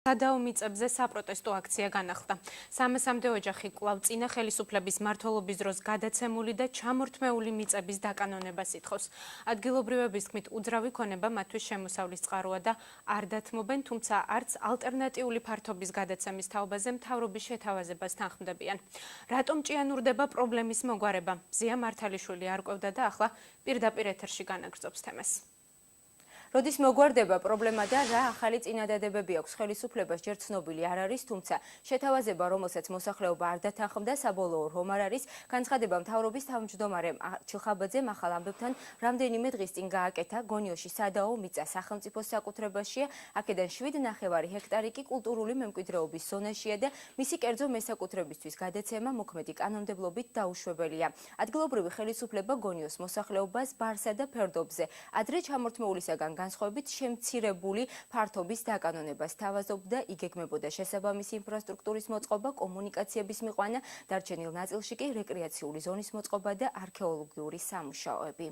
სადაო მიწებზე საპროტესტო აქცია განახლდა. 300-მდე ოჯახი კვლავ წინა ხელისუფლების მმართველობის დროს გადაცემული და ჩამორთმეული მიწების დაკანონებას ითხოვს. ადგილობრივების თქმით, უძრავი ქონება მათთვის შემოსავლის წყაროა და არ დათმობენ, თუმცა არც ალტერნატიული ფართობის გადაცემის თაობაზე მთავრობის შეთავაზებას თანხმდებიან. რატომ ჭიანურდება პრობლემის მოგვარება? ზია მართალიშვილი არკვევდა და ახლა პირდაპირ ეთერში განაგრძობს თემას. როდის მოგვარდება პრობლემა და რა ახალი წინადადებები აქვს ხელისუფლებას ჯერ ცნობილი არ არის, თუმცა შეთავაზება, რომელსაც მოსახლეობა არ დათანხმდა, საბოლოო რომ არ არის, განცხადება მთავრობის თავმჯდომარემ ჩილხაბაძემ ახალ ამბებთან რამდენიმე დღის წინ გააკეთა. გონიოში სადაო მიწა სახელმწიფოს საკუთრებაშია, აქედან 7,5 ჰექტარი კი კულტურული მემკვიდრეობის ზონაშია და მისი კერძო მესაკუთრებისთვის გადაცემა მოქმედი კანონმდებლობით დაუშვებელია. ადგილობრივი ხელისუფლება გონიოს მოსახლეობას ბარსა და ფერდობზე ადრე ჩამორთმეულისაგან განსხვავებით შემცირებული ფართობის დაკანონებას თავაზობდა, იგეგმებოდა შესაბამისი ინფრასტრუქტურის მოწყობა, კომუნიკაციების მიყვანა, დარჩენილ ნაწილში კი რეკრეაციული ზონის მოწყობა და არქეოლოგიური სამუშაოები.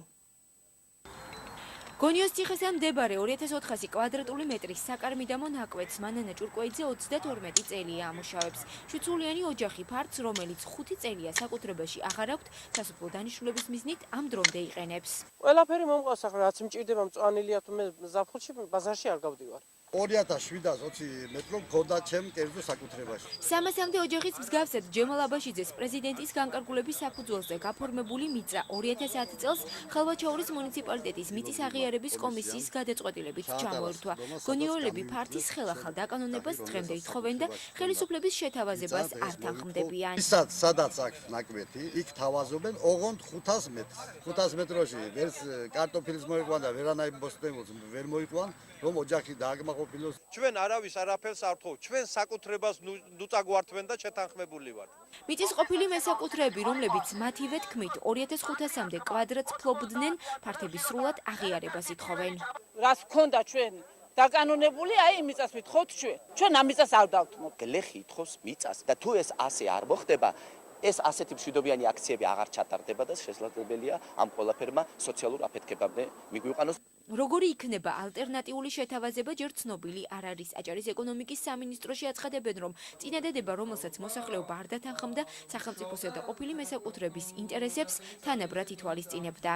გონიოს ციხესთან მდებარე 2400 კვადრატული მეტრის საკარმიდამო ნაკვეთს მანანა ჭურკვეიძე 32 წელია ამუშავებს. შვიდსულიანი ოჯახი ფართს, რომელიც 5 წელია საკუთრებაში აღარ აქვთ, სასოფლო დანიშნულების მიზნით ამ დრომდე იყენებს. ყველაფერი მომყავს ახლა, რაც მჭირდება მწვანილია თუ მე ზაფხულში ბაზარში არ გავდივარ. 2720 მეტრო მქონდა ჩემ კერძო საკუთრებაში. 300-მდე ოჯახის მსგავსად ჯემალ აბაშიძეს პრეზიდენტის განკარგულების საფუძველზე გაფორმებული მიწა 2010 წელს ხალვაჩაურის მუნიციპალიტეტის მიწის აღიარების კომისიის გადაწყვეტილებით ჩამოერთვა. გონიოლები ფართის ხელახალ დაკანონებას დღემდე ითხოვენ და ხელისუფლების შეთავაზებას არ თანხმდებიან. სადაც აქვს ნაკვეთი, იქ თავაზობენ ოღონდ 500 მეტრს. 500 მეტროში ვერც კარტოფილის მოიყვან და ვერანაირ ბოსტნეულს ვერ მოიყვან, რომ ოჯახი დააგმაყოფილოს. ჩვენ არავის არაფერს არ ვთხოვთ, ჩვენ საკუთრებას ნუ წაგვართმენ და შეთანხმებული ვართ. მიწის ყოფილი მესაკუთრეები, რომლებიც მათივე თქმით 2500-მდე კვადრატს ფლობდნენ, ფართების სრულად აღიარებას ითხოვენ. რას გქონდა ჩვენ დაკანონებული, აი მიწას ვითხოვთ ჩვენ. ჩვენ ამ მიწას არ დავთმობ. გლეხი ითხოვს მიწას და თუ ეს ასე არ მოხდება, ეს ასეთი მშვიდობიანი აქციები აღარ ჩატარდება და შესაძლებელია ამ ყველაფერმა სოციალურ აფეთქებამდე მიგვიყვანოს. როგორი იქნება ალტერნატიული შეთავაზება ჯერ ცნობილი არ არის. აჭარის ეკონომიკის სამინისტროში აცხადებენ, რომ წინადადება, რომელსაც მოსახლეობა არ დათანხმდა, სახელმწიფოსა და ყოფილი მესაკუთრების ინტერესებს თანაბრად ითვალისწინებდა.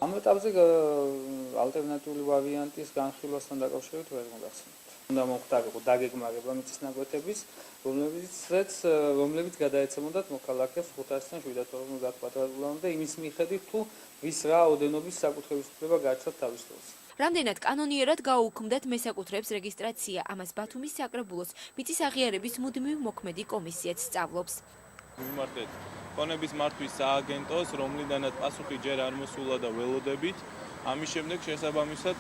ამ ეტაპზე ალტერნატიული ვარიანტის განხილვასთან დაკავშირებით ვერ მოგახსენებთ. უნდა მოხდარიყო დაგეგმარება მიწის ნაკვეთების, რომლებიც გადაეცემოდათ მოქალაქეს 500-დან 750 კვადრატულამდე იმის მიხედვით, თუ ვის რა ოდენობის საკუთრების უფლება გააჩნდათ თავის დროს. რამდენად კანონიერად გაუქმდათ მესაკუთრეებს რეგისტრაცია, ამას ბათუმის საკრებულოს მიწის აღიარების მუდმივ მოქმედი კომისიაც სწავლობს. ვიმართეთ ქონების მართვის სააგენტოს, რომლიდანაც პასუხი ჯერ არ მოსულა და ველოდებით. ამის შემდეგ შესაბამისად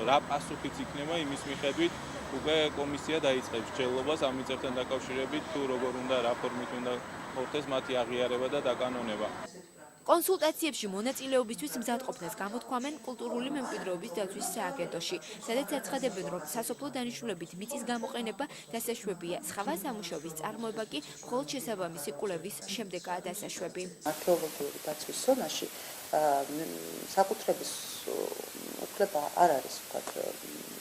რა პასუხიც იქნება იმის მიხედვით უკვე კომისია დაიწყებს მსჯელობას ამ მიწებთან დაკავშირებით, თუ როგორ უნდა რა ფორმით უნდა მოხდეს მათი აღიარება და დაკანონება. კონსულტაციებში მონაწილეობისთვის მზადყოფნას გამოთქვამენ კულტურული მემკვიდრეობის დაცვის სააგენტოში, სადაც აცხადებენ, რომ სასოფლო დანიშნულებით მიწის გამოყენება დასაშვებია, სხვა სამუშაოების წარმოება კი მხოლოდ შესაბამისი კვლევის შემდეგაა დასაშვები. არქეოლოგიური დაცვის ზონაში საკუთრების უფლება არ არის,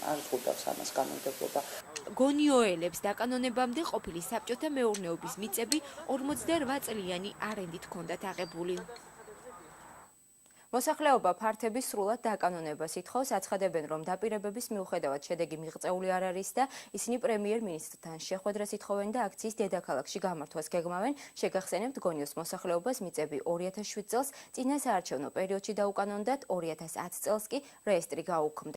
არ ზღუდავს ამას კანონმდებლობა. გონიოელებს დაკანონებამდე ყოფილი საბჭოთა მეურნეობის მიწები 48 წლიანი არენდით ჰქონდათ აღებული. მოსახლეობა ფართების სრულად დაკანონებას ითხოვს, აცხადებენ, რომ დაპირებების მიუხედავად შედეგი მიღწეული არ არის და ისინი პრემიერ-მინისტრთან შეხვედრას ითხოვენ და აქციის დედაქალაქში გამართვას გეგმავენ. შეგახსენებთ, გონიოს მოსახლეობას მიწები 2007 წელს წინა საარჩევნო პერიოდში დაუკანონდათ, 2010 წელს კი რეესტრი გაუქმდა.